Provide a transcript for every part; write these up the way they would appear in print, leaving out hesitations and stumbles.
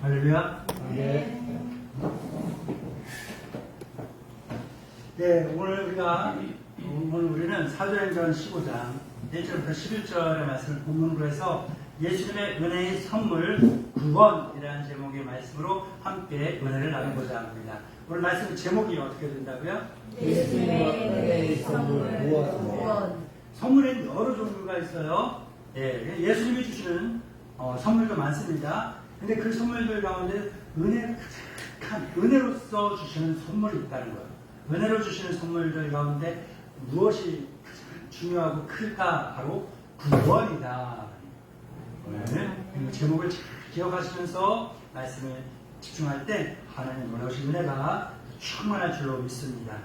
할렐루야. 네. 네, 오늘 우리는 사도행전 15장 1절부터 11절의 말씀을 본문으로 해서 예수님의 은혜의 선물 구원이라는 제목의 말씀으로 함께 은혜를 나누고자 합니다. 오늘 말씀 제목이 어떻게 된다고요? 예수님의 은혜의 선물 구원. 선물엔 여러 종류가 있어요. 예, 예수님이 주시는 선물도 많습니다. 근데 그 선물들 가운데 은혜가 가득한 은혜로서 주시는 선물이 있다는 거예요. 은혜로 주시는 선물들 가운데 무엇이 가장 중요하고 클까? 바로 구원이다. 이 제목을 잘 기억하시면서 말씀을 집중할 때 하나님 놀라우신 은혜가 충만할 줄로 믿습니다.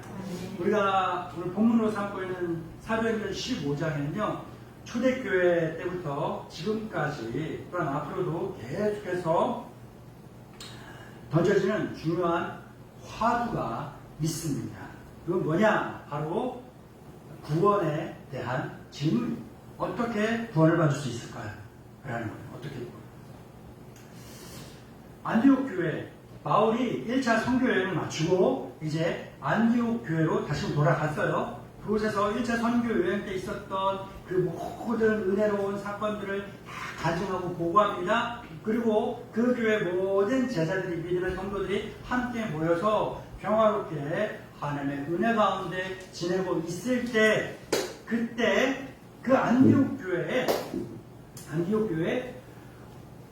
우리가 오늘 본문으로 삼고 있는 사도행전 15장에는요, 초대교회 때부터 지금까지 또한 앞으로도 계속해서 던져지는 중요한 화두가 있습니다. 그건 뭐냐? 바로 구원에 대한 질문. 어떻게 구원을 받을 수 있을까요? 라는 거예요. 어떻게 구원? 안디옥 교회, 바울이 1차 선교 여행을 마치고 이제 안디옥 교회로 다시 돌아갔어요. 그곳에서 1차 선교 여행 때 있었던 그 모든 은혜로운 사건들을 다 간증하고 보고합니다. 그리고 그 교회 모든 제자들이, 믿음의 성도들이 함께 모여서 평화롭게 하나님의 은혜 가운데 지내고 있을 때, 그때 그 안디옥 교회에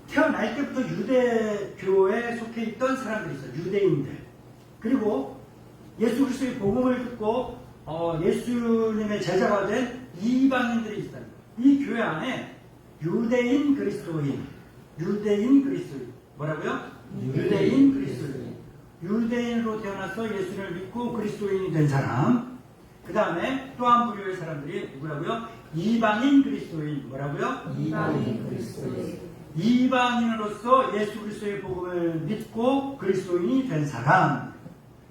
태어날 때부터 유대교에 속해 있던 사람들이 있어요. 유대인들. 그리고 예수 그리스도의 복음을 듣고 예수님의 제자가 된 이방인들이 있어요. 이 교회 안에 유대인 그리스도인. 뭐라고요? 유대인 그리스도인. 유대인으로 태어나서 예수를 믿고 그리스도인이 된 사람. 그 다음에 또 한 부류의 사람들이 누구라고요? 이방인 그리스도인. 뭐라고요? 이방인 그리스도인. 이방인으로서 예수 그리스도의 복음을 믿고 그리스도인이 된 사람.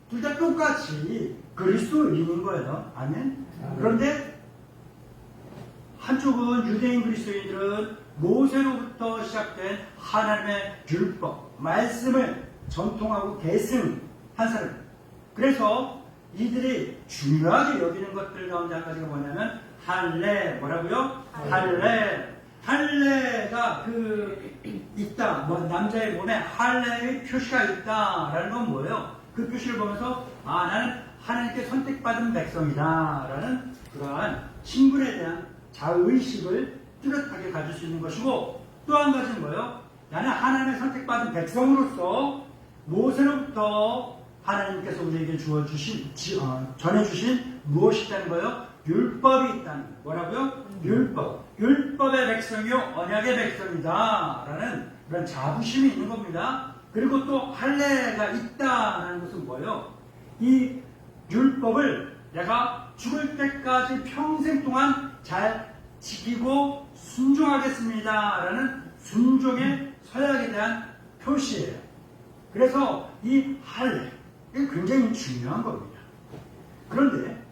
둘 다 똑같이 그리스도인인 거예요. 아멘. 그런데 한쪽은 유대인 그리스도인들은 모세로부터 시작된 하나님의 율법, 말씀을 전통하고 계승한 사람. 그래서 이들이 중요하게 여기는 것들 가운데 한 가지가 뭐냐면 할례. 뭐라고요? 할례가 있다. 남자의 몸에 할례의 표시가 있다라는 건 뭐예요? 그 표시를 보면서 나는 하나님께 선택받은 백성이다 라는 그러한 신분에 대한 자의식을 뚜렷하게 가질 수 있는 것이고, 또 한 가지는 뭐예요? 나는 하나님의 선택받은 백성으로서 모세로부터 하나님께서 우리에게 전해주신 무엇이 있다는 거예요? 율법이 있다는 거예요. 뭐라고요? 율법의 백성이요 언약의 백성이다 라는 그런 자부심이 있는 겁니다. 그리고 또 할례가 있다라는 것은 뭐예요? 이 율법을 내가 죽을 때까지 평생 동안 잘 지키고 순종하겠습니다 라는 순종의 서약에 대한 표시예요. 그래서 이 할례, 이게 굉장히 중요한 겁니다. 그런데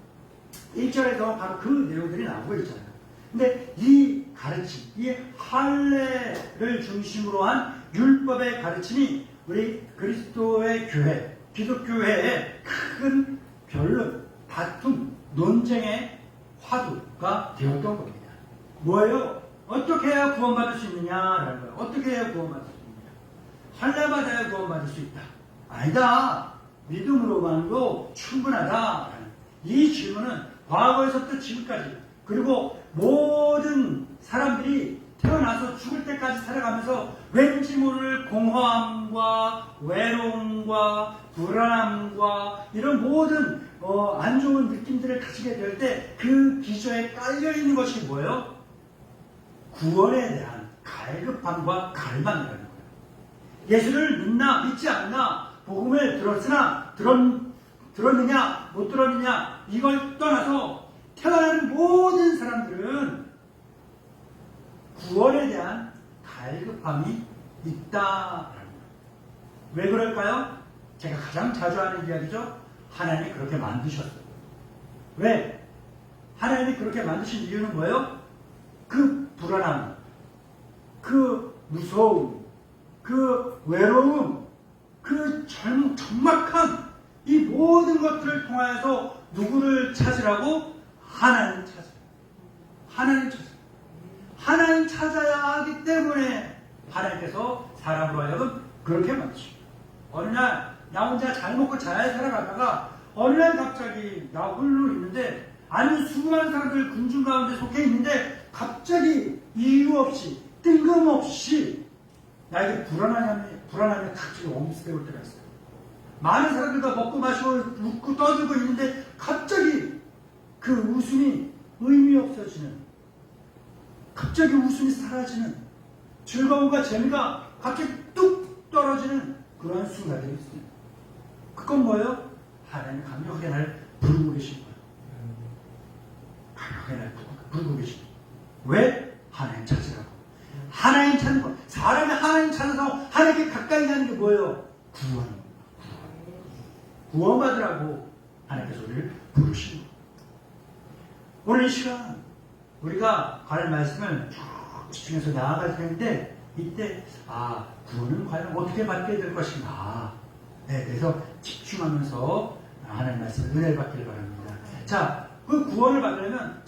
1절에서 바로 그 내용들이 나오고 있잖아요. 근데 이 가르침, 이 할례를 중심으로 한 율법의 가르침이 우리 그리스도의 교회, 기독교회의 큰 변론, 다툼, 논쟁의 화두가 되었던 겁니다. 뭐예요? 어떻게 해야 구원받을 수 있느냐라는 거예요. 어떻게 해야 구원받을 수 있느냐? 할례 받아야 구원받을 수 있다. 아니다. 믿음으로만도 충분하다. 이 질문은 과거에서부터 지금까지, 그리고 모든 사람들이 태어나서 죽을 때까지 살아가면서 왠지 모를 공허함과 외로움과 불안함과 이런 모든 안 좋은 느낌들을 가지게 될 때 그 기저에 깔려있는 것이 뭐예요? 구원에 대한 갈급함과 갈망이라는 거예요. 예수를 믿나 믿지 않나, 복음을 들었으나 들었느냐 못 들었느냐, 이걸 떠나서 태어나는 모든 사람들은 구원에 대한 갈급함이 있다라는 거예요. 왜 그럴까요? 제가 가장 자주 하는 이야기죠. 하나님이 그렇게 만드셨어요. 왜? 하나님이 그렇게 만드신 이유는 뭐예요? 그 불안함, 그 무서움, 그 외로움, 그 적막한 이 모든 것들을 통하여서 누구를 찾으라고? 하나님 찾으라. 하나님 찾으라. 하나님 찾아야 하기 때문에 하나님께서 사람으로 하여금 그렇게 만드십니다. 어느 날 나 혼자 잘 먹고 잘 살아가다가 어느 날 갑자기 나 홀로 있는데 아는 수많은 사람들 군중 가운데 속해 있는데 갑자기 이유 없이 뜬금없이 나에게 불안함이 갑자기 엄습해 올 때가 있어요. 많은 사람들과 먹고 마시고 웃고 떠들고 있는데 갑자기 그 웃음이 의미 없어지는, 갑자기 웃음이 사라지는, 즐거움과 재미가 갑자기 뚝 떨어지는 그러한 순간들이 있습니다. 그건 뭐예요? 하나님 강력하게 날 부르고 계신 거예요. 강력하게 날 부르고 계신 거예요. 왜? 하나님 찾으라고. 하나님 찾는 거. 사람이 하나님 찾아서 하나님께 가까이 가는 게 뭐예요? 구원받으라고 하나님께서 우리를 부르시는 거예요. 오늘 이 시간 우리가 갈 말씀을 쭉 집중해서 나아갈 텐데 이때 구원은 과연 어떻게 받게 될 것인가. 네, 그래서 집중하면서 하나님 말씀을 은혜를 받기를 바랍니다. 자, 그 구원을 받으려면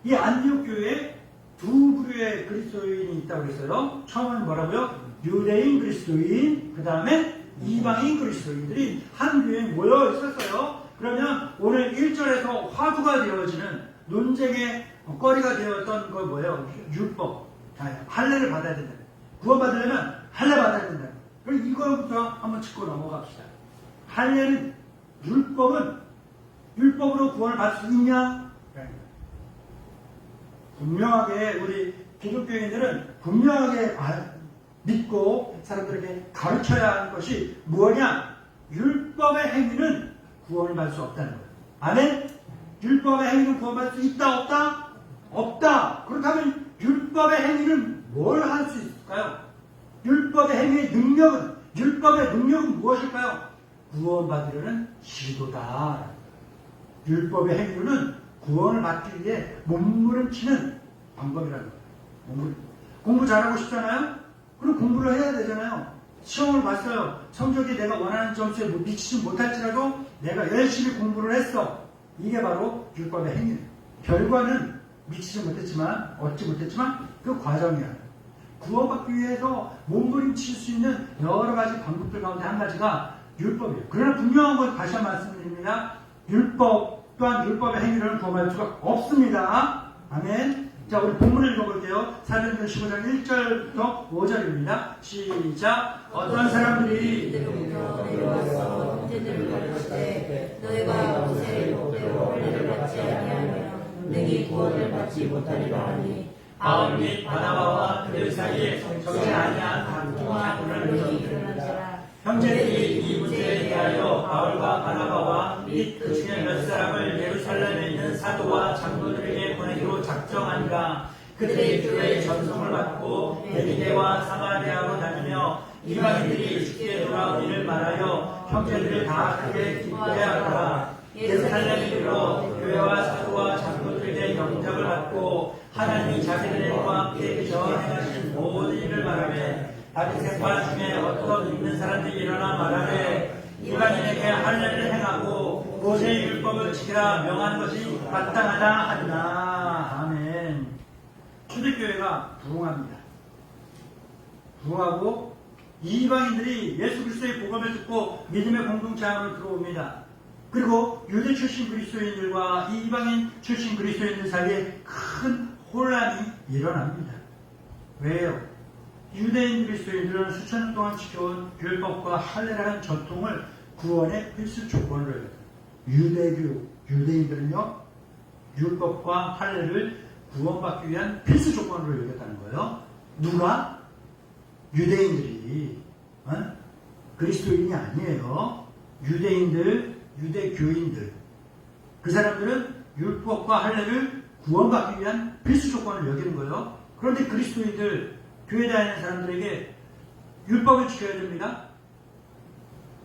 이 안디옥 교회에 두 부류의 그리스도인이 있다고 그랬어요. 처음은 뭐라고요? 유대인 그리스도인, 그 다음에 이방인 그리스도인들이 한 교회에 모여 있었어요. 그러면 오늘 1절에서 화두가 되어지는 논쟁의 거리가 되었던 거 뭐예요? 율법. 할례를 받아야 된다. 구원받으려면 할례 받아야 된다. 그럼 이거부터 한번 짚고 넘어갑시다. 할례는, 율법으로 구원을 받을 수 있냐? 분명하게 우리 기독교인들은 분명하게 믿고 사람들에게 가르쳐야 하는 것이 뭐냐? 율법의 행위는 구원을 받을 수 없다는 거예요. 아멘? 율법의 행위는 구원받을 수 있다, 없다? 없다. 그렇다면 율법의 행위는 뭘 할 수 있을까요? 율법의 능력은 무엇일까요? 구원받으려는 시도다. 율법의 행위는 구원을 받기 위해 몸부림치는 방법이라는 거예요. 공부 잘하고 싶잖아요? 그럼 공부를 해야 되잖아요. 시험을 봤어요. 성적이 내가 원하는 점수에 미치지 못할지라도 내가 열심히 공부를 했어. 이게 바로 율법의 행위예요. 결과는 미치지 못했지만, 얻지 못했지만 그 과정이야. 구원받기 위해서 몸부림칠 수 있는 여러 가지 방법들 가운데 한 가지가 율법이에요. 그러나 분명한 건 다시 한번 말씀드립니다. 율법 또한 율법의 행위로는 구원받을 수가 없습니다. 아멘. 자, 우리 본문을 읽어볼게요. 사도행전 15장 1절부터 5절입니다. 시작. 어떤 사람들이 내려와서 형제들을 가르치되 너희가 모세의 법대로 할례를 받지 아니하면 능히 구원을 받지 못하리라 하니 바울 및 바나바와 그들 사이에 성적이 아니한 각종의 분란이 일어난지라. 형제들이 이 문제에 대하여 바울과 바나바와 및 그 중에 몇 사람을 예루살렘에 있는 사도와 장로들에게 보내기로 작정하니라. 그들이 교회의 전송을 받고 베리게와 사마리아로 다니며 이방인들이 쉽게 돌아온 일을 말하여 형제들을 다 크게 기뻐해하더라. 예루살렘에 이르러 교회와 사도와 장로들에게 영접을 받고 하나님이 자기들과 함께 계셔 행하신 모든 일을 말하며 다윗의 발 중에 어떤 믿는 사람들이 일어나 말하되 이방인에게 할례를 행하고 모세의 율법을 지키라 명하는 것이 마땅하다 하리라. 아멘. 초대교회가 부흥합니다. 부흥하고 이방인들이 예수 그리스도의 복음을 듣고 믿음의 공동체 안으로 들어옵니다. 그리고 유대 출신 그리스도인들과 이방인 출신 그리스도인들 사이에 큰 혼란이 일어납니다. 왜요? 유대인 그리스도인들은 수천 년 동안 지켜온 율법과 할례라는 전통을 구원의 필수 조건으로 해요. 유대인들은요, 율법과 할례를 구원받기 위한 필수 조건으로 여겼다는 거예요. 누가? 유대인들이. 그리스도인이 아니에요. 유대인들, 유대교인들. 그 사람들은 율법과 할례를 구원받기 위한 필수 조건을 여기는 거예요. 그런데 그리스도인들, 교회 다니는 사람들에게 율법을 지켜야 됩니다.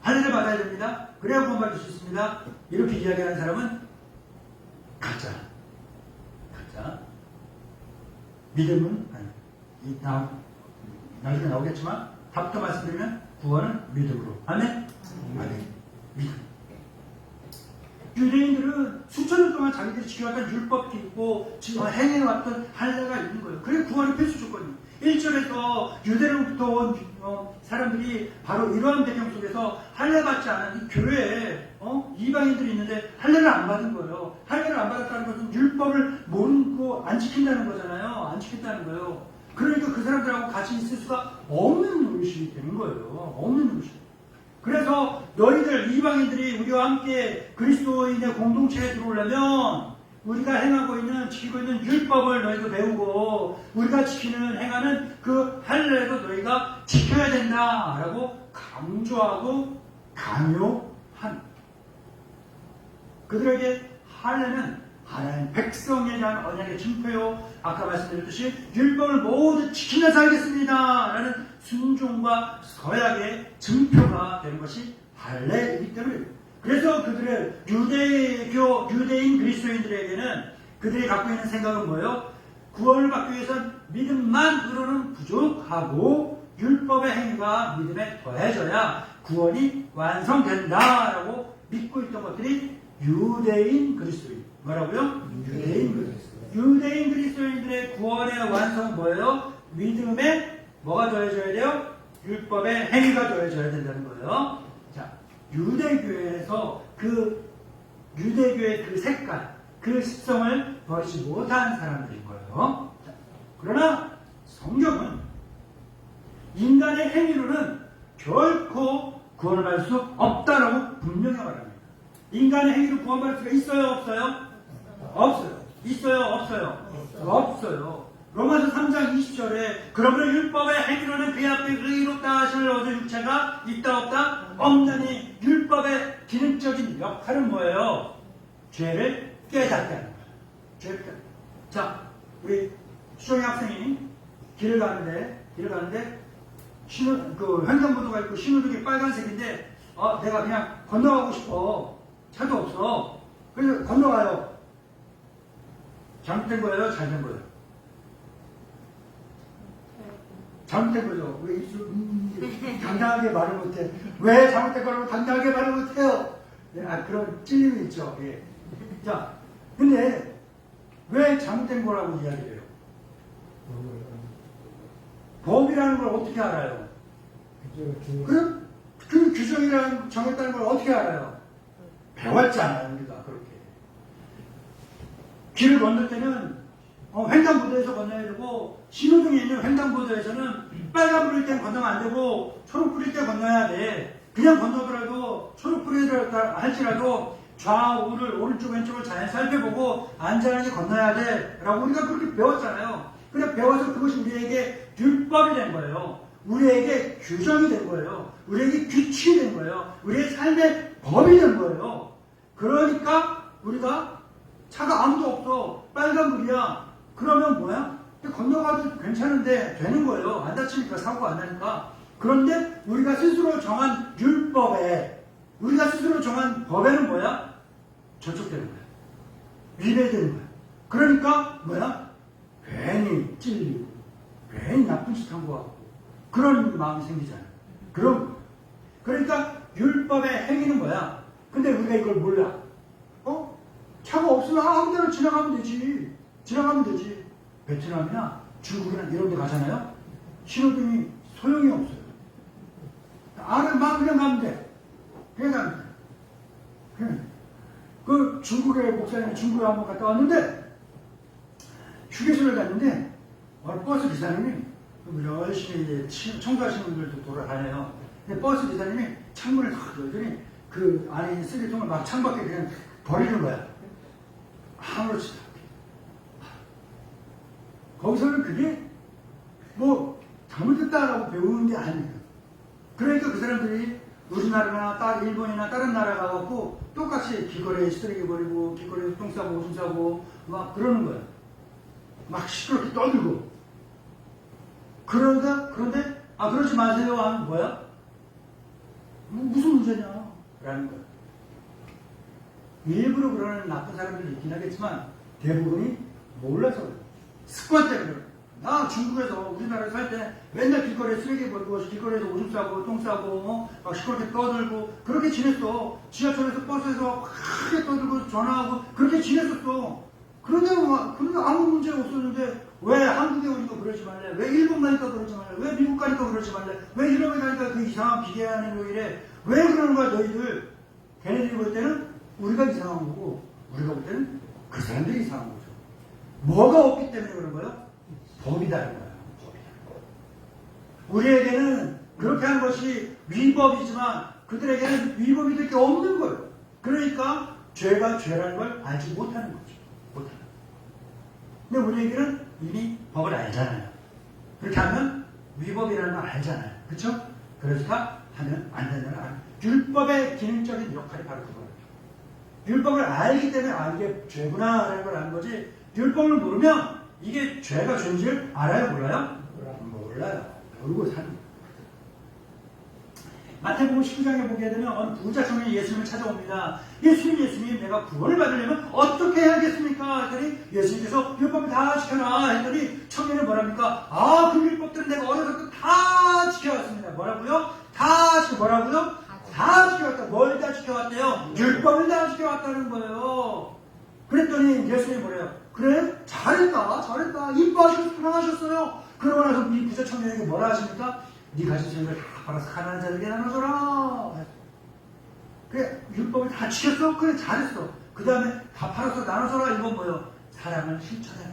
할례를 받아야 됩니다. 그래야 구원받을 수 있습니다. 이렇게 이야기하는 사람은 가짜. 믿음은 나중에 나오겠지만 답도 말씀드리면 구원은 믿음으로. 아멘? 아멘. 믿음. 유대인들은 수천 년 동안 자기들이 지켜왔던 율법도 있고 행해왔던 할례가 있는 거예요. 그게 구원의 필수 조건이에요. 1절에서 유대로부터 온 사람들이 바로 이러한 배경 속에서 할례 받지 않은 이 교회에 이방인들이 있는데 할례를 안 받은 거예요. 할례를 안 받았다는 것은 율법을 모르고 안 지킨다는 거잖아요. 안 지킨다는 거예요. 그러니까 그 사람들하고 같이 있을 수가 없는 노릇이 되는 거예요. 없는 노릇이. 그래서 너희들 이방인들이 우리와 함께 그리스도인의 공동체에 들어오려면 우리가 행하고 있는 지키고 있는 율법을 너희도 배우고 우리가 지키는 행하는 그 할례도 너희가 지켜야 된다라고 강조하고 강요한 그들에게 할례는 하나님 백성에 대한 언약의 증표요. 아까 말씀드렸듯이 율법을 모두 지키며 살겠습니다 라는 순종과 서약의 증표가 되는 것이 할례이기 때문에 그래서 그들의 유대인 그리스도인들에게는 그들이 갖고 있는 생각은 뭐예요? 구원을 받기 위해서는 믿음만으로는 부족하고 율법의 행위가 믿음에 더해져야 구원이 완성된다라고 믿고 있던 것들이 유대인 그리스도인. 뭐라고요? 유대인 그리스도인들의 구원의 완성은 뭐예요? 믿음에 뭐가 더해져야 돼요? 율법의 행위가 더해져야 된다는 거예요. 자, 유대교회에서 유대교의 그 색깔, 그 습성을 버리지 못한 사람들인 거예요. 자, 그러나 성경은 인간의 행위로는 결코 구원을 받을 수 없다라고 분명히 말합니다. 인간의 행위로 구원받을 수가 있어요? 없어요? 없어요. 있어요? 없어요? 없어요. 로마서 3장 20절에 그러므로 율법의 행위로는 그의 앞에 의롭다 하실 얻은 육체가 있다 없다? 없느니 율법의 기능적인 역할은 뭐예요? 죄를 깨닫게 하는 거예요. 죄를 깨닫게. 자, 우리 수정이 학생이 길을 가는데 횡단보도가 있고 신호등이 빨간색인데 내가 그냥 건너가고 싶어. 차도 없어. 그래서 건너가요. 잘못된 거예요? 잘 된 거예요? 잘못된 거죠. 왜 당당하게 말을 못해? 왜 잘못된 거라고 당당하게 말을 못해요? 그런 찔림이 있죠. 예. 자, 근데 왜 잘못된 거라고 이야기를 해요? 법이라는 걸 어떻게 알아요? 그럼 그 규정이라는 정했다는 걸 어떻게 알아요? 배웠지 않아요, 우리가 그렇게. 길을 건널 때는 횡단보도에서 건너야 되고 신호등에 있는 횡단보도에서는 빨간불일 땐 건너면 안 되고 초록불일 때 건너야 돼. 그냥 건너더라도 초록불이라 할지라도 좌우를 오른쪽 왼쪽을 잘 살펴보고 안전하게 건너야 돼 라고 우리가 그렇게 배웠잖아요. 그래 배워서 그것이 우리에게 율법이 된 거예요. 우리에게 규정이 된 거예요. 우리에게 규칙이 된 거예요. 우리의 삶의 법이 된 거예요. 그러니까 우리가 차가 아무도 없어. 빨간불이야. 그러면 뭐야? 건너가도 괜찮은데 되는 거예요. 안 다치니까 사고가 안 나니까. 그런데 우리가 스스로 정한 율법에 우리가 스스로 정한 법에는 뭐야? 저촉되는 거야. 위배되는 거야. 그러니까 뭐야? 괜히 찔리고 괜히 나쁜 짓 한 거 같고 그런 마음이 생기잖아요. 그러니까 율법의 행위는 뭐야? 근데 우리가 이걸 몰라. 차가 없으면 아무 데나 지나가면 되지. 베트남이나 중국이나 이런 데 가잖아요. 신호등이 소용이 없어요. 막 그냥 가면 돼. 그 중국의 목사님이 중국에 한번 갔다 왔는데 휴게소를 갔는데 버스 기사님이 열심히 이제 청소하시는 분들도 돌아다녀요. 근데 버스 기사님이 창문을 탁 열더니 그 안에 있는 쓰레기통을 막 창밖에 그냥 버리는 거야. 아무렇지도 않게. 거기서는 그게 뭐 잘못했다라고 배우는 게 아니에요. 그러니까 그 사람들이 우리나라나 일본이나 다른 나라 가갖고 똑같이 길거리에 쓰레기 버리고 길거리에 똥 싸고 오줌 싸고 막 그러는 거야. 막 시끄럽게 떠들고. 그런데 그러지 마세요 하면 뭐야? 무슨 문제냐? 라는 거야. 일부러 그러는 나쁜 사람들이 있긴 하겠지만 대부분이 몰라서 그래요. 습관 때문에 나 중국에서 우리나라에 살 때 맨날 길거리에 쓰레기 버리고 길거리에서 오줌 싸고 똥 싸고 막 시끄럽게 떠들고 그렇게 지냈어. 지하철에서 버스에서 크게 떠들고 전화하고 그렇게 지냈었어. 그런데 아무 문제 없었는데 왜 한국에 오니까 그러지 말래? 왜 일본 가니까 그러지 말래? 왜 미국 가니까 그러지 말래? 왜 유럽에 가니까 그 이상한 비계하는 거 이래? 왜 그러는 거야 너희들? 걔네들이 볼 때는 우리가 이상한 거고 우리가 볼 때는 그 사람들이 이상한 거죠. 뭐가 없기 때문에 그런 거예요? 법이 다른 거예요. 법이 다른 거예요. 우리에게는 그렇게 하는 것이 위법이지만 그들에게는 위법이 될 게 없는 거예요. 그러니까 죄가 죄라는 걸 알지 못하는 거죠. 못하는 거예요. 근데 우리에게는 이미 법을 알잖아요. 그렇게 하면 위법이라는 걸 알잖아요. 그렇죠? 그러니까 하면 안 되는 걸 알아요. 율법의 기능적인 역할이 바로 그거예요. 율법을 알기 때문에 이게 죄구나라는 걸 아는 거지. 율법을 모르면 이게 죄가 죄인지를 알아요? 몰라요? 몰라요. 모르고 사는 거예요. 마태복음 19장에 보게 되면 어느 부자 청년이 예수님을 찾아옵니다. 예수님 내가 구원을 받으려면 어떻게 해야겠습니까? 했더니 예수님께서 율법을 다 지켜라 했더니 청년은 뭐랍니까? 그 율법들은 내가 어려서부터 다 지켜왔습니다. 뭐라고요? 뭐라고요? 다 지켜왔다. 뭘 다 지켜왔대요? 율법을 다 지켜왔다는 거예요. 그랬더니 예수님이 뭐래요? 그래? 잘했다. 이뻐하셔서 사랑하셨어요. 그러고 나서 이 부자 청년에게 뭐라 하십니까? 네 가진 재물을 다 팔아서 가난한 자들에게 나눠줘라. 그래, 율법을 다 지켰어? 그래, 잘했어. 그 다음에 다 팔아서 나눠줘라. 이건 뭐예요? 사랑을 실천해라.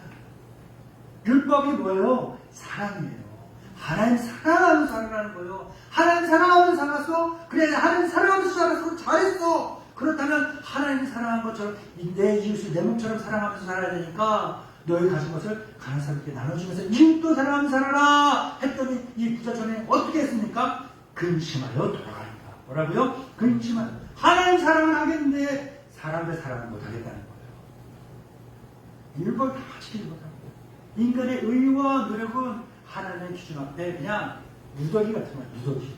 율법이 뭐예요? 사랑이에요. 하나님 사랑하면서 살아가는 거예요. 하나님 사랑하면서 살았어? 그래, 하나님 사랑하면서 살았어? 잘했어. 그렇다면 하나님 사랑한 것처럼 내 이웃을 내 몸처럼 사랑하면서 살아야 되니까 너희 가진 것을 가난한 사람들께 나눠주면서 이웃도 사랑하면서 살아라 했더니 이 부자 청년이 어떻게 했습니까? 근심하여 돌아가니까. 뭐라고요? 근심하여. 하나님 사랑을 하겠는데 사람들 사랑을 못하겠다는 거예요. 율법을 다 지키지 못하는 거예요. 인간의 의와 노력은 하나님의 기준 앞에 그냥 무더기 같은 거예요. 무더기.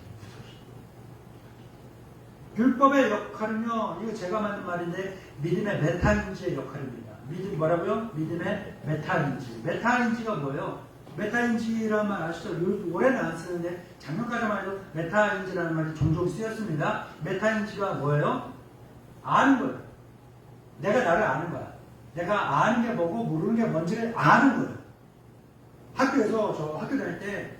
율법의 역할은요, 이거 제가 만든 말인데, 믿음의 메타인지의 역할입니다. 믿음 뭐라고요? 믿음의 메타인지. 메타인지가 뭐예요? 메타인지라는 말 아시죠? 올해는 안 쓰는데, 작년까지만 해도 메타인지라는 말이 종종 쓰였습니다. 메타인지가 뭐예요? 아는 거예요. 내가 나를 아는 거야. 내가 아는 게 뭐고, 모르는 게 뭔지를 아는 거예요. 학교에서, 저 학교 다닐 때,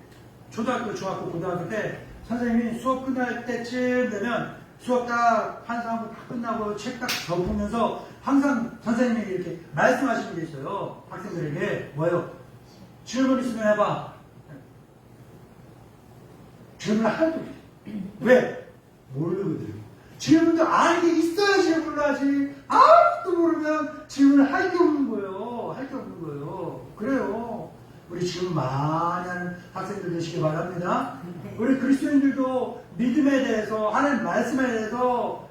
초등학교, 중학교, 고등학교 때, 선생님이 수업 끝날 때쯤 되면, 수업 딱 환수하고 다 끝나고 책 딱 접으면서 항상 선생님이 이렇게 말씀하시는 게 있어요. 학생들에게 뭐예요? 질문 있으면 해봐. 질문을 하나도 못해. 왜? 모르거든. 질문도 아는 게 있어야 질문을 하지. 아무것도 모르면 질문을 할 게 없는 거예요. 할 게 없는 거예요. 그래요. 우리 질문 많이 하는 학생들 되시기 바랍니다. 우리 그리스도인들도 믿음에 대해서 하나님 말씀에 대해서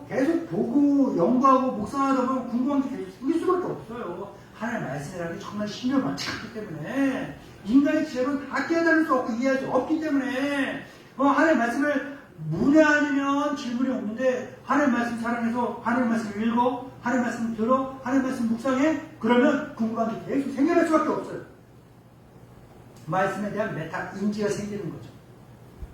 계속 보고 연구하고 묵상하다 보면 궁금한 게 계속 생길 수밖에 없어요. 하나님 말씀이라는 게 정말 신경을 많이 찾기 때문에 인간의 지혜로는 다 깨달을 수 없고 이해할 수 없기 때문에 하나님 말씀을 문외한이면 질문이 없는데 하나님 말씀 사랑해서 하나님 말씀을 읽어 하나님 말씀 들어 하나님 말씀 묵상해 그러면 궁금한 게 계속 생겨날 수밖에 없어요. 말씀에 대한 메타인지가 생기는 거죠.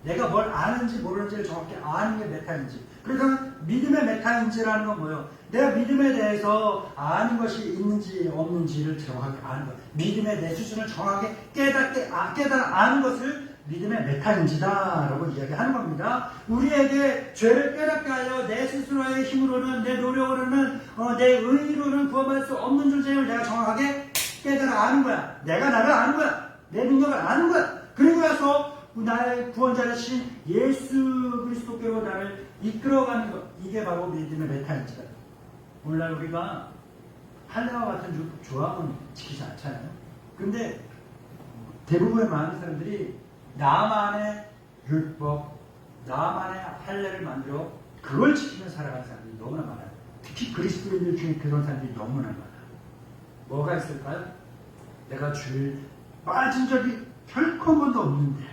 내가 뭘 아는지 모르는지를 정확히 아는 게 메타인지. 그래서 믿음의 메타인지라는 건 뭐예요? 내가 믿음에 대해서 아는 것이 있는지 없는지를 정확히 아는 것. 믿음의 내 수준을 정확하게 깨달아 아는 것을 믿음의 메타인지다라고 이야기하는 겁니다. 우리에게 죄를 깨닫게 하여 내 스스로의 힘으로는 내 노력으로는 내 의로는 구원받을 수 없는 존재임을 내가 정확하게 깨달아 아는 거야. 내가 나를 아는 거야. 내 능력을 아는 거야. 그리고 나서 나의 구원자 되신 예수 그리스도께로 나를 이끌어가는 것. 이게 바로 믿음의 메타인지다. 오늘날 우리가 할례와 같은 율법 조항은 지키지 않잖아요. 근데 대부분의 많은 사람들이 나만의 율법, 나만의 할례를 만들어 그걸 지키며 살아가는 사람들이 너무나 많아요. 특히 그리스도인들 중에 그런 사람들이 너무나 많아요. 뭐가 있을까요? 내가 주일 빠진 적이 결코 한 번도 없는데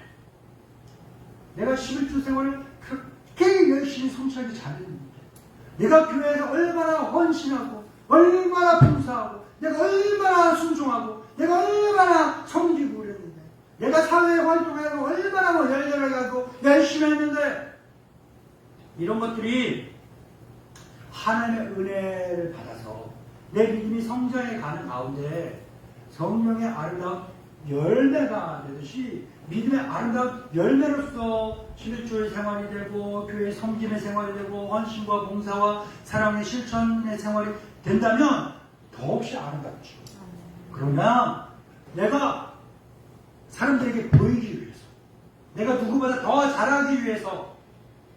내가 11주 생활을 그렇게 열심히 성실하게 잘했는데 내가 교회에서 얼마나 헌신하고 얼마나 봉사하고 내가 얼마나 순종하고 내가 얼마나 섬기고 그랬는데, 내가 사회 활동에서 얼마나 뭐 열렬해가지고 열심히 했는데, 이런 것들이 하나님의 은혜를 받아서 내 믿음이 성장해 가는 가운데 성령의 아름다운 열매가 되듯이 믿음의 아름다운 열매로서 신일주의 생활이 되고 교회 섬김의 생활이 되고 헌신과 봉사와 사랑의 실천의 생활이 된다면 더없이 아름답죠. 그러나 내가 사람들에게 보이기 위해서, 내가 누구보다 더 잘하기 위해서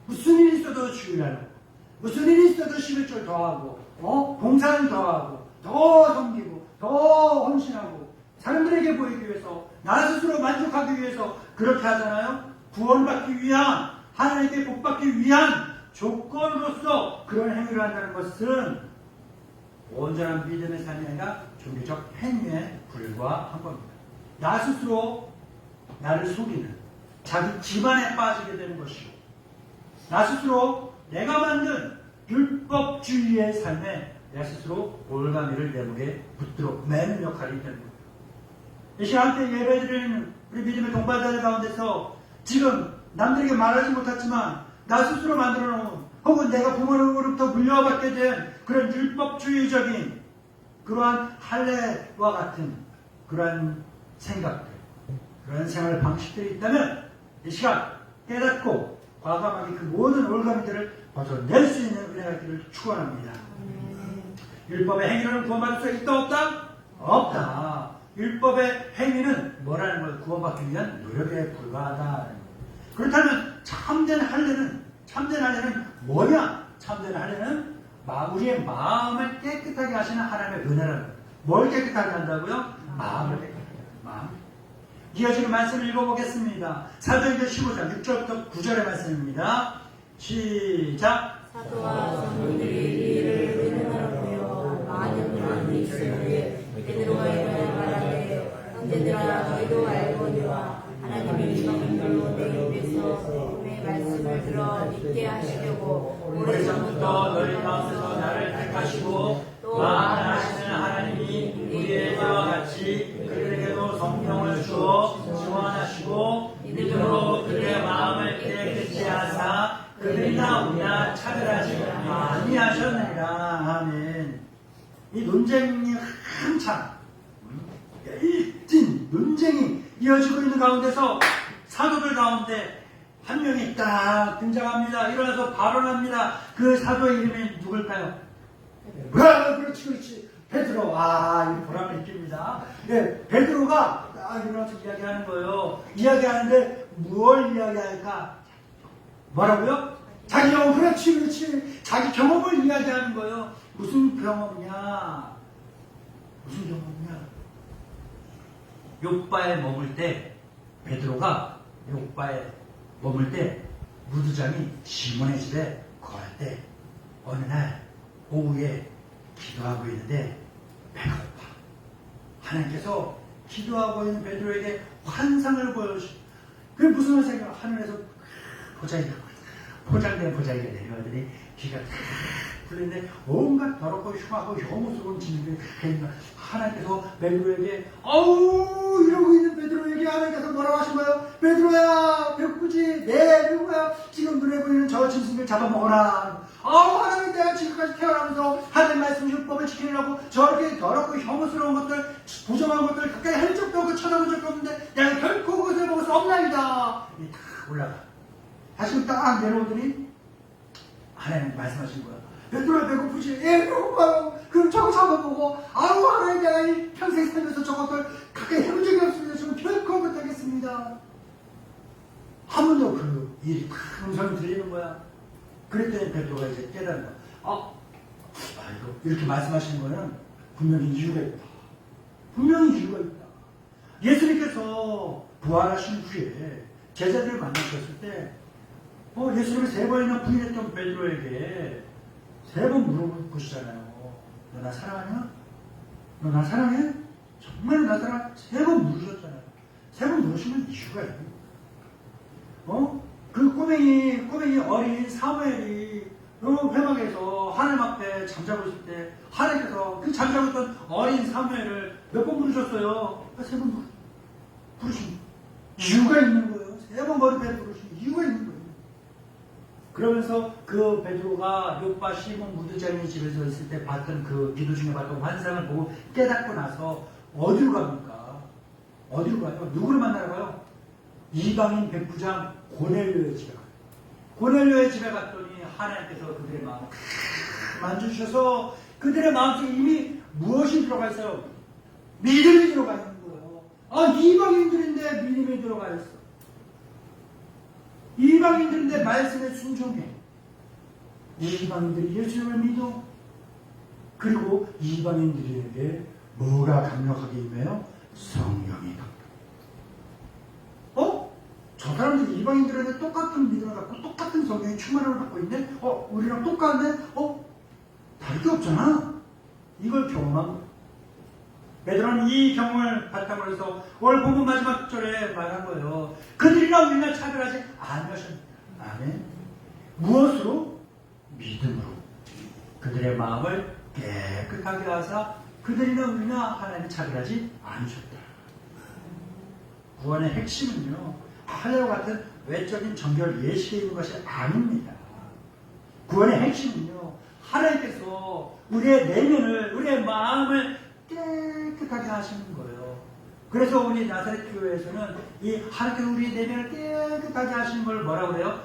무슨 일이 있어도 주의하고, 무슨 일이 있어도 11절 더하고, 봉사를 더하고, 더 섬기고, 더 헌신하고, 사람들에게 보이기 위해서, 나 스스로 만족하기 위해서 그렇게 하잖아요. 구원받기 위한, 하나님께 복받기 위한 조건으로서 그런 행위를 한다는 것은 온전한 믿음의 삶이 아니라 종교적 행위에 불과한 겁니다. 나 스스로 나를 속이는 자기 기만에 빠지게 되는 것이고, 나 스스로 내가 만든 율법주의의 삶에 내 스스로 올가미를 내 목에 붙들어 매는 역할이 되는 겁니다. 이 시간 때 예배드리는 우리 믿음의 동반자들 가운데서 지금 남들에게 말하지 못했지만 나 스스로 만들어 놓은, 혹은 내가 부모로부터 물려받게 된 그런 율법주의적인 그러한 할례와 같은 그러한 생각들, 그런 생활 방식들이 있다면 이 시간 깨닫고 과감하게 그 모든 올가미들을 벗어낼 수 있는 은혜가 있기를 축원합니다. 율법의 행위로는 구원받을 수 있다 없다? 없다. 율법의 행위는 뭐라는 걸 구원받기 위한 노력에 불과하다. 그렇다면 참된 할례는 뭐냐? 참된 할례는 우리의 마음을 깨끗하게 하시는 하나님의 은혜라는 거예요. 뭘 깨끗하게 한다고요? 마음을 깨끗하게 한다. 마음. 이어지는 말씀을 읽어보겠습니다. 사도행전 15장 6절부터 9절의 말씀입니다. 시작. 사도와 성도들이 이를 은혜하러 보여 많은 사람이 있으되 베드로가 이르되 말하되 형제들아 너희도 알거니와 하나님이 이방인들로 내 입에서 복음의 말씀을 들어 믿게 하시려고 오래전부터 너희 가운데서 나를 택하시고 또 하나님은 하나님이 우리의 때와 같이 그들에게도 성령을 주어 지원하시고 믿음으로 그들의 마음을 깨끗이 하사 그들이나 우리나 차별하지 아니하셨느니라. 아멘. 이 논쟁이 한참 일진 논쟁이 이어지고 있는 가운데서 사도들 가운데 한 명이 딱 등장합니다. 일어나서 발언합니다. 그 사도의 이름이 누굴까요? 그렇지. 베드로. 이 보람을 느낍니다. 네, 베드로가 일어나서 이야기하는 거예요. 이야기하는데 뭘 이야기할까? 뭐라고요? 자기 경험. 그렇지. 자기 경험을 이야기하는 거예요. 무슨 경험이냐? 욥바에 머물 때, 베드로가 욥바에 머물 때 무두장이 시몬의 집에 거할 때 어느 날 오후에 기도하고 있는데 배가 고파. 하나님께서 기도하고 있는 베드로에게 환상을 보여주시고, 그게 무슨 환상이야? 하늘에서 포장된 보자기가 내려오더니 귀가 탁 풀리는데 온갖 더럽고 흉하고 혐오스러운 진흙이 있는 하나님께서 베드로에게 이러고 있는 베드로에게 하나님께서 뭐라고 하신 거예요? 베드로야 배고프지? 네 배고파요. 지금 눈에 보이는 저 짐승을 잡아먹어라. 하나님 내가 지금까지 태어나면서 하나님 말씀 율법을 지키려고 저렇게 더럽고 혐오스러운 것들, 부정한 것들 가까이 할 적도 없고 쳐다본 적도 없는데 내가 결코 그것을 먹을 수 없나이다. 다 올라가. 다시 딱 내려오더니 하나님 말씀하신 거야. 베드로야 배고프지? 예 배고파요. 그럼 저거 잡아보고 하나님 내가 평생 살면서 저것들 가까이 해본 적이 없습니다. 지금 결코 못하겠습니다. 한 번도 그 일이 큰 음성이 들리는 거야. 그랬더니 베드로가 이제 깨달은 거야. 이거 이렇게 말씀하시는 거는 분명히 이유가 있다. 예수님께서 부활하신 후에 제자들을 만나셨을 때 예수님을 3번이나 부인했던 베드로에게 3번 물어보시잖아요. 너 나 사랑하냐? 너 나 사랑해? 정말 나 사랑해? 3번 물으셨잖아요. 3번 물으시면 이유가 있어요. 그 꼬맹이 어린 사무엘이 회막에서 하나님 앞에 잠자고 있을 때 하나님께서 그 잠자고 있던 어린 사무엘을 몇 번 부르셨어요? 3번 부르신 이유가 있는 거예요. 3번 머리배 부르신 이유가 있는 거예요. 그러면서 그 베드로가 요파 시몬 무드자니 집에서 있을 때 봤던 그 기도 중에 봤던 환상을 보고 깨닫고 나서 어디로 갑니까? 어디로 가요? 누구를 만나러 가요? 이방인 백부장 고넬료의 집에 가요. 고넬료의 집에 갔더니 하나님께서 그들의 마음을 만져주셔서 그들의 마음속에 이미 무엇이 들어가 있어요? 믿음이 들어가 있는 거예요. 아, 이방인들인데 믿음이 들어가 있어. 이방인들인데 말씀에 순종해. 이방인들이 예수님을 믿어. 그리고 이방인들에게 뭐가 강력하게 임해요? 성령이 강력. 저 사람들이 이방인들에게 똑같은 믿음을 갖고 똑같은 성령의 충만함을 갖고 있네? 우리랑 똑같네? 다를 게 없잖아. 이걸 경험한 거예요. 베드로는 이 경험을 바탕으로 해서 오늘 본문 마지막 절에 말한 거예요. 그들이나 우리나 차별하지 아니하십니다. 아멘. 무엇으로? 믿음으로. 그들의 마음을 깨끗하게 하사 그들이나 우리나 하나님이 차별하지 않으셨다. 구원의 핵심은요, 하늘과 같은 외적인 정결 예식에 있는 것이 아닙니다. 구원의 핵심은요, 하나님께서 우리의 내면을, 우리의 마음을 깨끗하게 하시는 거예요. 그래서 우리 나사렛 교회에서는 이 하나님께서 우리의 내면을 깨끗하게 하시는 걸 뭐라고 그래요?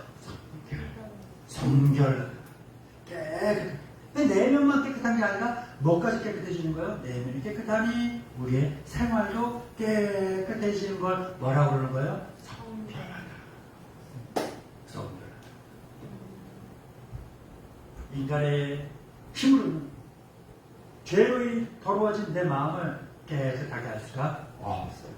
성결. 깨끗. 내면만 깨끗한 게 아니라 뭐까지 깨끗해지는 거예요? 내면이 깨끗하니 우리의 생활도 깨끗해지는 걸 뭐라고 그러는 거예요? 성결하다. 성결하다. 인간의 힘으로는 죄로 더러워진 내 마음을 깨끗하게 할 수가 없어요.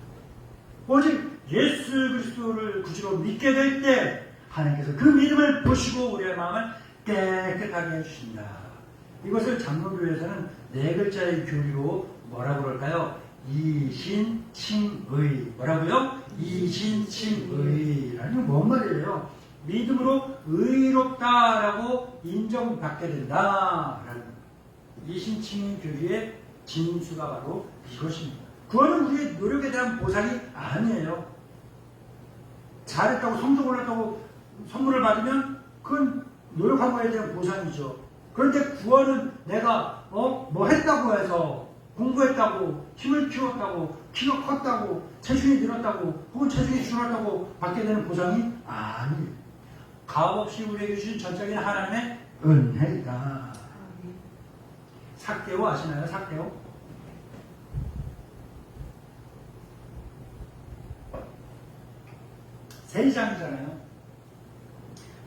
오직 예수 그리스도를 구주로 믿게 될 때 하나님께서 그 믿음을 보시고 우리의 마음을 깨끗하게 해주신다. 이것을 장로교에서는 4글자의 교리로 뭐라고 그럴까요? 이신칭의. 뭐라고요? 이신칭의라는 건 뭔 말이에요? 믿음으로 의롭다라고 인정받게 된다라는 이신칭의 교리의 진수가 바로 이것입니다. 그거는 우리의 노력에 대한 보상이 아니에요. 잘했다고 성적 올랐다고 선물을 받으면 그건 노력한 거에 대한 보상이죠. 그런데 구원은 내가 뭐 했다고 해서 공부했다고 힘을 키웠다고 키가 컸다고 체중이 늘었다고 혹은 체중이 줄었다고 받게 되는 보상이 아니에요. 값없이 우리에게 주신 전적인 하나님의 은혜이다. 삭개오 아시나요? 삭개오? 세리장이잖아요.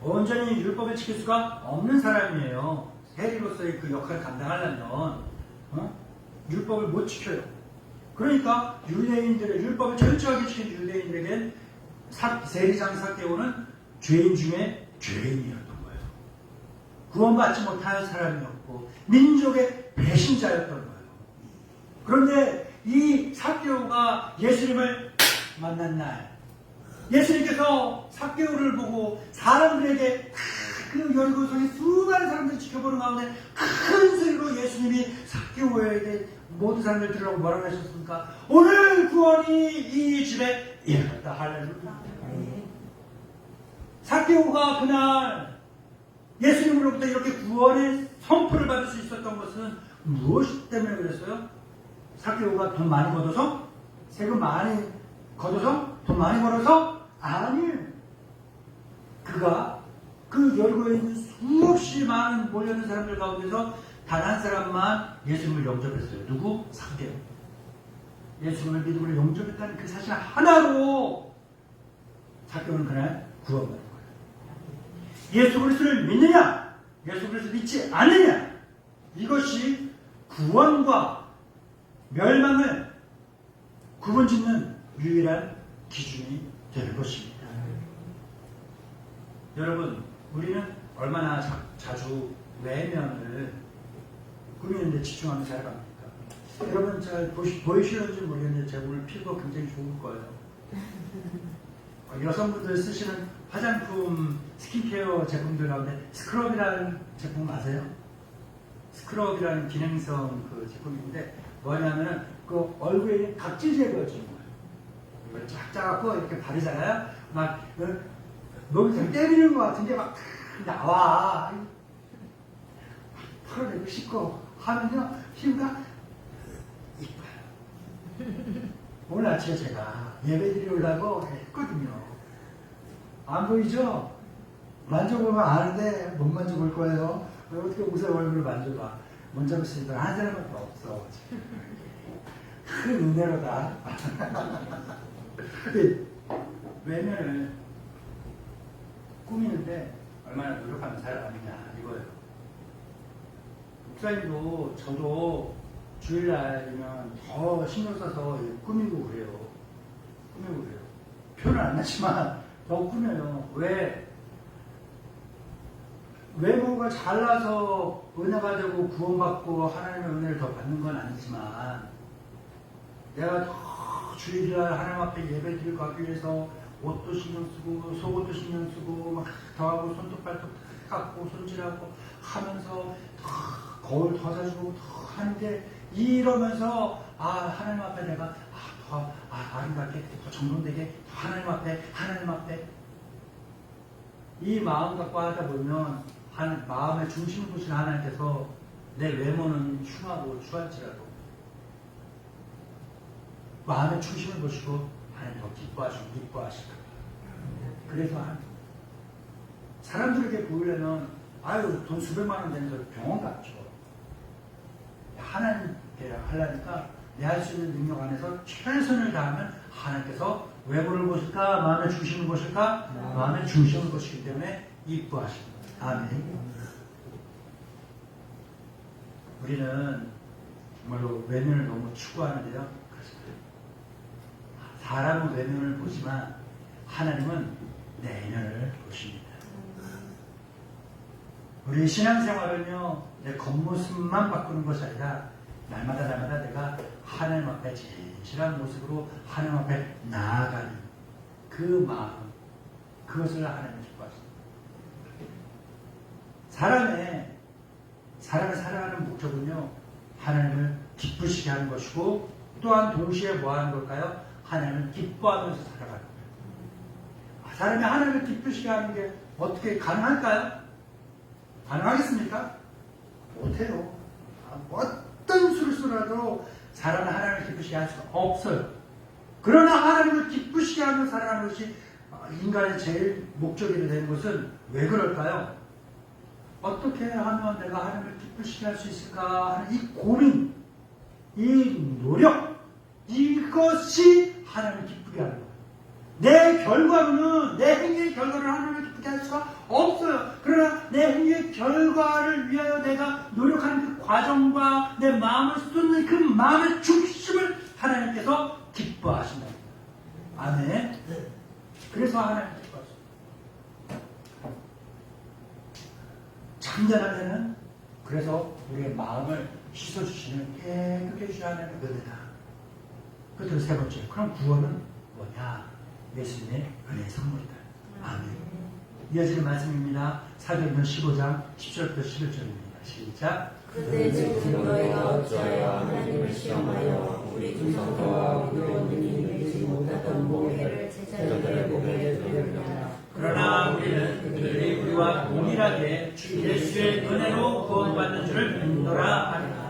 온전히 율법을 지킬 수가 없는 사람이에요. 세리로서의 그 역할을 감당하려면 율법을 못 지켜요. 그러니까 유대인들의 율법을 철저하게 지킨 유대인들에겐 세리장 삭개오는 죄인 중에 죄인이었던 거예요. 구원받지 못할 사람이었고 민족의 배신자였던 거예요. 그런데 이 삭개오가 예수님을 만난 날 예수님께서 삭개오를 보고 사람들에게 그 여리고성에 수많은 사람들이 지켜보는 가운데 큰 소리로 예수님이 삭개오에게 모든 사람들 들으라고 뭐라고 하셨습니까? 오늘 구원이 이 집에 이르렀다. 할렐루야. 삭개오가 그날 예수님으로부터 이렇게 구원의 선포를 받을 수 있었던 것은 무엇 때문에 그랬어요? 삭개오가 돈 많이 걷어서? 세금 많이 걷어서? 돈 많이 벌어서? 아니에요. 그가 그 여리고에 있는 수없이 많은 몰려있는 사람들 가운데서 단 한 사람만 예수님을 영접했어요. 누구? 삭개오. 예수님을 믿음으로 영접했다는 그 사실 하나로 삭개오는 그날 구원받은 거예요. 예수 그리스도를 믿느냐? 예수 그리스도를 믿지 않느냐? 이것이 구원과 멸망을 구분짓는 유일한 기준이 되는 것입니다. 여러분, 우리는 얼마나 자주 외면을 꾸미는데 집중하면 잘 갑니까? 여러분 잘 보이시는지 모르겠는데 제 오늘 피부가 굉장히 좋을 거예요. 여성분들 쓰시는 화장품, 스킨케어 제품들 가운데 스크럽이라는 제품 아세요? 스크럽이라는 기능성 그 제품인데 뭐냐면은 그 얼굴에 있는 각질 제거해주는 거예요. 이걸 쫙 짜갖고 이렇게 바르잖아요. 막 너무 그냥 때리는 것 같은 게 막 나와. 털어내고 싶고 하면요 피부가 이뻐요. 오늘 아침에 제가 예배 드리려고 했거든요. 안 보이죠? 만져보면 아는데 못 만져볼 거예요. 어떻게 목사 얼굴을 만져봐. 만져볼 수 있는 한 사람밖에 없어. 큰 은혜로다. 외면을 꾸미는데 얼마나 노력하면 살아가느냐 이거예요. 목사님도 저도 주일날이면 더 신경 써서 꾸미고 그래요. 꾸미고 그래요. 표현은 안 나지만 더 꾸며요. 왜? 외모가 잘나서 은혜가 되고 구원받고 하나님의 은혜를 더 받는 건 아니지만 내가 더 주일날 하나님 앞에 예배 드리고 가기 위해서 옷도 신경 쓰고 속옷도 신경 쓰고 막 더하고 손톱 발톱 깎고 손질하고 하면서 더 거울 더 사주고 더 하는데 이러면서 하나님 앞에 내가 더 아름답게 더 정돈되게 더 하나님 앞에 이 마음 갖고 하다 보면 마음의 중심을 보시는 하나님께서 내 외모는 흉하고 추할지라도 마음의 중심을 보시고 하나님 더 기뻐하시다. 그래서 사람들에게 보이려면 돈 수백만 원 되는 걸 병원 갔죠. 하나님께 하려니까 내 할 수 있는 능력 안에서 최선을 다하면 하나님께서 외모를 보실까 마음의 중심을 보실까 마음의 중심을 보시기 때문에 이뻐하십니다. 아멘. 우리는 정말로 외면을 너무 추구하는데요. 사람은 외면을 보지만 하나님은 내면을 보십니다. 우리 신앙생활은요, 내 겉모습만 바꾸는 것이 아니라 날마다 내가 하나님 앞에 진실한 모습으로 하나님 앞에 나아가는 그 마음, 그것을 하나님이 기뻐하십니다. 사람의 살아가는 목적은요, 하나님을 기쁘시게 하는 것이고 또한 동시에 뭐 하는 걸까요? 하나님을 기뻐하면서 살아가는 거예요. 사람이 하나님을 기쁘시게 하는 게 어떻게 가능할까요? 가능하겠습니까? 못해요. 어떤 수를 써라도 사람은 하나님을 기쁘시게 할 수가 없어요. 그러나 하나님을 기쁘시게 하며 살아가는 것이 인간의 제일 목적이 되는 것은 왜 그럴까요? 어떻게 하면 내가 하나님을 기쁘시게 할 수 있을까 하는 이 고민, 이 노력, 이것이 하나님을 기쁘게 하는 거예요. 내 결과로는, 내 행위의 결과를 하나님을 기쁘게 할 수가 없어요. 그러나 내 행위의 결과를 위하여 내가 노력하는 그 과정과 내 마음을 쏟는 그 마음의 중심을 하나님께서 기뻐하신다. 아멘. 그래서 하나님 기뻐하십니다. 참전하면은 그래서 우리의 마음을 씻어주시는 깨끗게 해주시는 하나님의 은혜다. 끝으로 세 번째, 그럼 구원은 뭐냐? 예수님의 은혜의 선물이다. 아멘. 이어지는 말씀입니다. 사도행전 15장 10절부터 11절입니다. 시작. 그때 즉 너희가 어찌하여 하나님을 시험하여 우리 두 성도와 의로운 이를 이루지 못했던 몽해를 제자들의 목에 두르느냐. 그러나 우리는 그들이 우리와 동일하게 주 예수의 은혜로 구원받는 줄을 믿노라 하리라.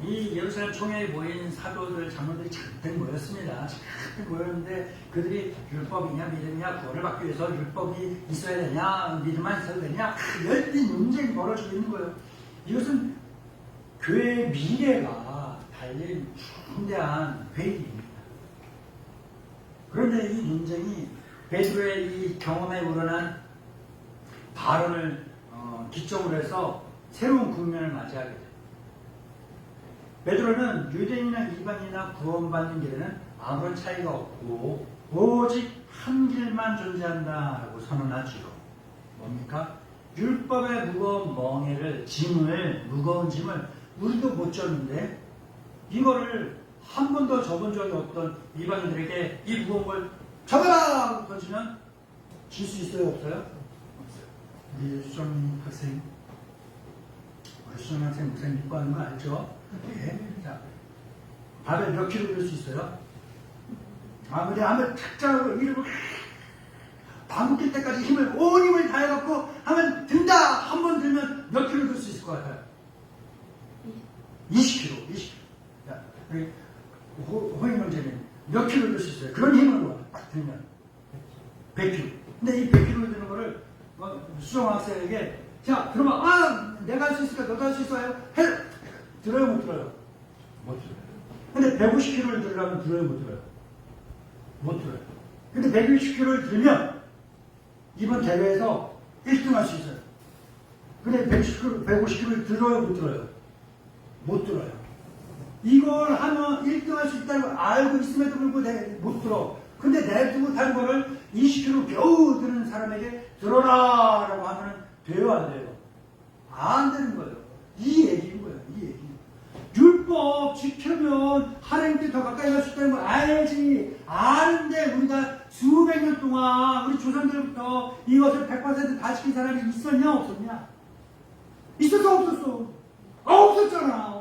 이 예루살렘 총회에 모인 사도들, 장로들이 잔뜩 모였습니다. 잔뜩 모였는데 그들이 율법이냐 믿음이냐 구원을 받기 위해서 율법이 있어야 되냐 믿음만 있어야 되냐 열띤 논쟁이 벌어지고 있는 거예요. 이것은 교회의 미래가 달린 중대한 회의입니다. 그런데 이 논쟁이 베드로의 이 경험에 우러난 발언을 기점으로 해서 새로운 국면을 맞이하게 됩니다. 베드로는 유대인이나 이방인이나 구원받는 길에는 아무런 차이가 없고 오직 한 길만 존재한다라고 선언하지요. 뭡니까? 율법의 무거운 멍에를 무거운 짐을 우리도 못 졌는데 이거를 한 번도 접은 적이 없던 이방인들에게 이 무거운 걸 접어라! 던지면 질 수 있어요? 없어요? 없어요. 우리 수정민 학생 수정학생 목사님 이뻐하는 거 알죠? 네. 자, 밥에 몇 킬로 넣을 수 있어요? 아무리 하면 착자하고 이러고 방구 낄 때까지 온 힘을 다해갖고 하면 든다! 한 번 들면 몇 킬로 넣을 수 있을 것 같아요? 20킬로, 20킬로. 자, 여기 호잉 형제님 몇 킬로 넣을 수 있어요? 그런 힘으로 딱 들면 100킬로. 근데 이 100킬로 드는 거를 수정학생에게 자, 그러면 내가 할 수 있을까? 너도 할 수 있어요? 해! 들어요, 못 들어요? 못 들어요. 근데 150kg를 들으려면 들어요, 못 들어요? 못 들어요. 근데 160kg를 들면 이번 대회에서 1등 할 수 있어요. 근데 150kg를 들어요, 못 들어요? 못 들어요. 이걸 하면 1등 할 수 있다는 걸 알고 있음에도 불구하고 못 들어. 근데 내도 못하는 거를 20kg 겨우 드는 사람에게 들어라! 라고 하면 돼요, 안 돼요? 안 되는 거예요. 이 얘기인 거예요, 이 얘기. 율법 지키면 하나님께 더 가까이 갈 수 있다는 걸 알지. 아는데 우리가 수백 년 동안 우리 조상들부터 이것을 100% 다 지킨 사람이 있었냐, 없었냐? 있었어, 없었어? 없었잖아.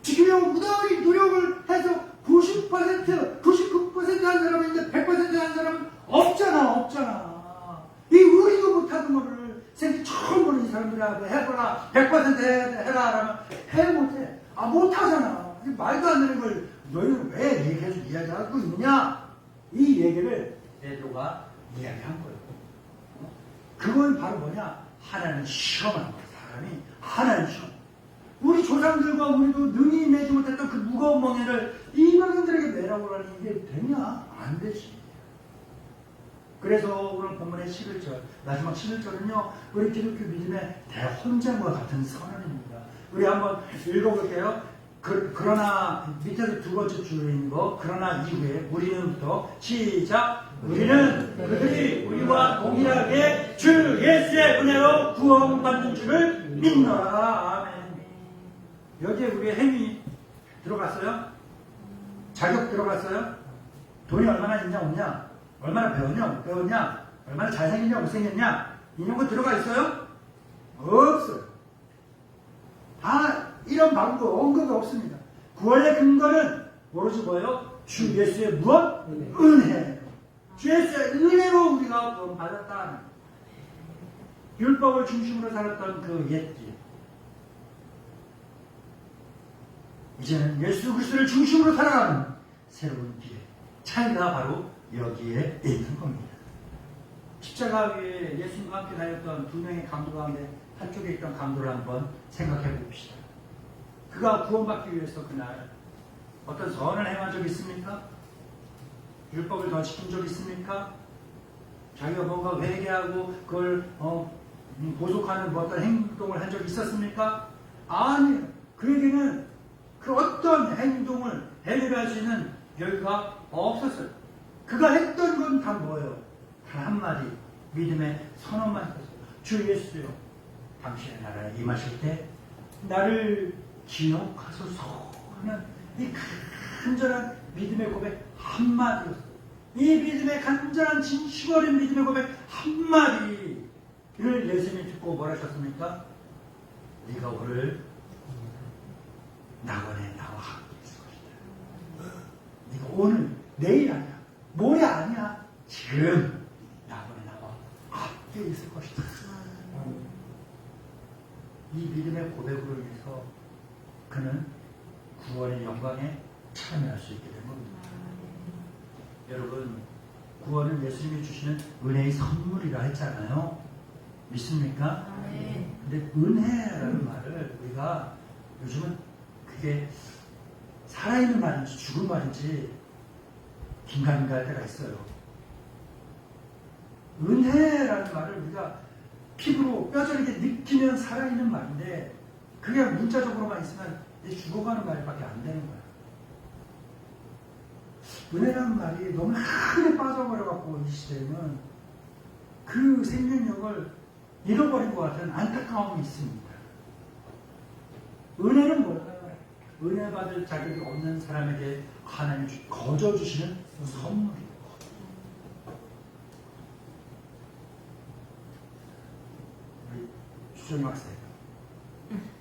지키려고 무더기 노력을 해서 90%, 99% 한 사람이 있는데 100% 한 사람은 없잖아. 이 우리도 못하는 거를 생기 처음 보는 이 사람들하고 해보라, 100% 해라 하면 해 못해. 못하잖아. 말도 안 되는 걸 너희는 왜 계속 이야기하고 있느냐? 이 얘기를 베드로가 이야기한 거예요. 그건 바로 뭐냐? 하나님 시험하는 거예요. 사람이 하나님 시험. 우리 조상들과 우리도 능히 매지 못했던 그 무거운 멍에를 이방인들에게 매라고 하니 이게 되냐? 안 되지. 그래서 오늘 본문의 11절, 마지막 11절은요, 우리 기독교 믿음의 대혼장과 같은 선언입니다. 우리 한번 읽어볼게요. 그러나, 밑에서 두 번째 줄에 있는 거, 그러나 이후에 우리는부터 시작! 우리는 그들이 우리와 동일하게 주 예수의 은혜로 구원받는 줄을 믿노라. 아멘. 여기에 우리의 행위 들어갔어요? 자격 들어갔어요? 돈이 얼마나 있냐, 없냐? 얼마나 배웠냐? 얼마나 잘생겼냐, 못생겼냐? 이런 거 들어가 있어요? 없어요. 다 이런 방법, 언급이 없습니다. 구원의 근거는 오로지 뭐예요? 주 예수의 무엇? 은혜. 주 예수의 은혜로 우리가 구원받았다. 율법을 중심으로 살았던 그 옛길. 이제는 예수 그리스도를 중심으로 살아가는 새로운 길. 차이가 바로 여기에 있는 겁니다. 십자가 위에 예수님과 함께 다녔던 두 명의 강도 가운데 한쪽에 있던 강도를 한번 생각해 봅시다. 그가 구원받기 위해서 그날 어떤 선을 행한 적 있습니까? 율법을 더 지킨 적 있습니까? 자기가 뭔가 회개하고 그걸 보속하는 어떤 행동을 한 적 있었습니까? 아니에요. 그에게는 그 어떤 행동을 해결할 수 있는 여유가 없었어요. 그가 했던 건 다 뭐예요? 단 한마디 믿음의 선언만 했었어요. 주 예수요, 당신의 나라에 임하실 때 나를 기억하소서 하는 이 간절한 믿음의 고백 한마디였어요. 이 믿음의 간절한 진심 어린 믿음의 고백 한마디를 예수님이 듣고 뭐라 하셨습니까? 네가 오늘 낙원에 나와 함께 있을 것이다. 네가 오늘, 내일 아니야. 모레 아니야. 지금 낙원에 나와 함께 있을 것이다. 이 믿음의 고백으로 인해서 그는 구원의 영광에 참여할 수 있게 된 겁니다. 여러분, 구원은 예수님이 주시는 은혜의 선물이라 했잖아요. 믿습니까? 근데 은혜라는 말을 우리가 요즘은 그게 살아있는 말인지 죽은 말인지 긴가민가 할 때가 있어요. 은혜라는 말을 우리가 피부로 뼈저리게 느끼면 살아있는 말인데 그게 문자적으로만 있으면 죽어가는 말밖에 안 되는 거야. 은혜라는 말이 너무 크게 빠져버려갖고 이 시대에는 그 생명력을 잃어버린 것 같은 안타까움이 있습니다. 은혜는 뭘까요? 은혜 받을 자격이 없는 사람에게 하나님이 거저 주시는 선물이에요. 우리 주정 학생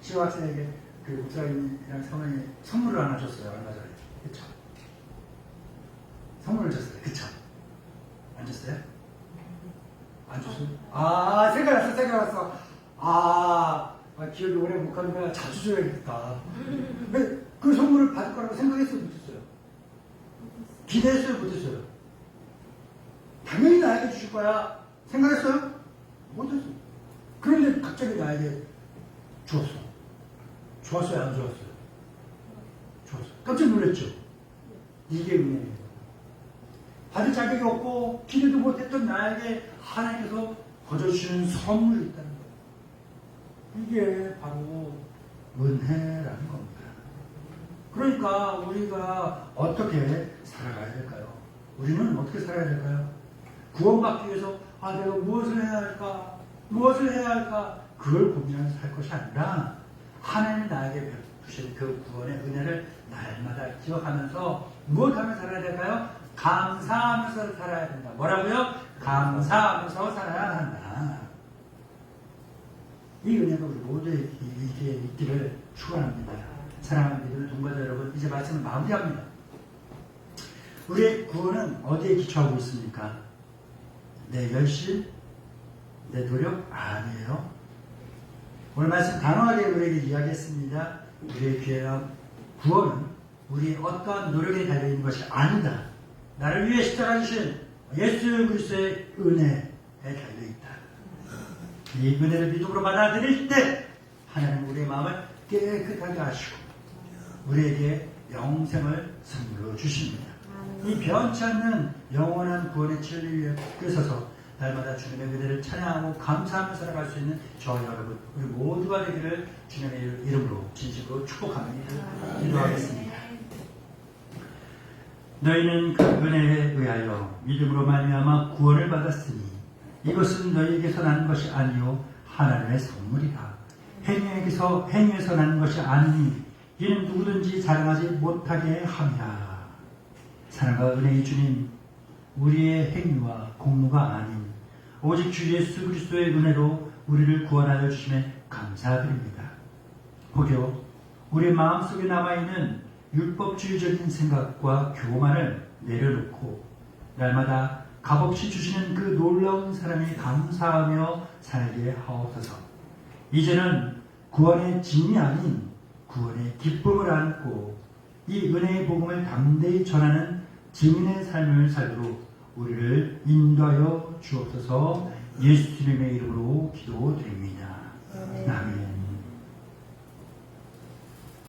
시학생에게 그 목사님이랑 사모님이 선물을 하나 줬어요. 얼마 전에. 그쵸? 선물을 줬어요. 그쵸? 안 줬어요? 안 줬어요? 아, 생각났어. 기억이 오래 못 가니까 자주 줘야겠다. 근데 그 선물을 받을 거라고 생각했어요? 못했어요? 기대했어요? 못했어요? 당연히 나에게 주실 거야. 생각했어요? 못했어요. 그런데 갑자기 나에게 주었어. 좋았어요? 안 좋았어요? 좋았어요. 깜짝 놀랐죠? 이게 은혜예요. 받을 자격이 없고 기대도 못했던 나에게 하나님께서 거저주시는 선물이 있다는 거예요. 이게 바로 은혜라는 겁니다. 그러니까 우리가 어떻게 살아가야 될까요? 우리는 어떻게 살아야 될까요? 구원받기 위해서 내가 무엇을 해야 할까? 무엇을 해야 할까? 그걸 고민하면서 살 것이 아니라 하나님이 나에게 베푸신 그 구원의 은혜를 날마다 기억하면서 무엇하며 살아야 될까요? 감사하면서 살아야 된다. 뭐라고요? 감사하면서 살아야 한다. 이 은혜가 우리 모두에게 있기를 축원합니다. 사랑하는 믿음의 동반자 여러분, 이제 말씀을 마무리합니다. 우리의 구원은 어디에 기초하고 있습니까? 내 열심, 내 노력 아니에요. 오늘 말씀 단호하게 우리에게 이야기했습니다. 우리의 귀한 구원은 우리의 어떠한 노력에 달려있는 것이 아니다. 나를 위해 십자가 주신 예수 그리스도의 은혜에 달려있다. 이 은혜를 믿음으로 받아들일 때 하나님은 우리의 마음을 깨끗하게 하시고 우리에게 영생을 선물로 주십니다. 이 변치 않는 영원한 구원의 진리를 위해 서서 날마다 주님의 은혜를 찬양하고 감사하며 살아갈 수 있는 저와 여러분, 우리 모두가 되기를 주님의 이름으로 진심으로 축복하며 기도하겠습니다. 너희는 그 은혜에 의하여 믿음으로 말미암아 구원을 받았으니 이것은 너희에게서 나는 것이 아니요 하나님의 선물이라. 행위에서 나는 것이 아니니 이는 누구든지 자랑하지 못하게 함이라. 사랑과 은혜의 주님, 우리의 행위와 공로가 아닌 오직 주 예수 그리스도의 은혜로 우리를 구원하여 주심에 감사드립니다. 혹여 우리 마음속에 남아있는 율법주의적인 생각과 교만을 내려놓고 날마다 값없이 주시는 그 놀라운 사랑에 감사하며 살게 하옵소서. 이제는 구원의 진이 아닌 구원의 기쁨을 안고 이 은혜의 복음을 담대히 전하는 증인의 삶을 살도록 우리를 인도하여 주옵소서. 예수님의 이름으로 기도드립니다. 아멘.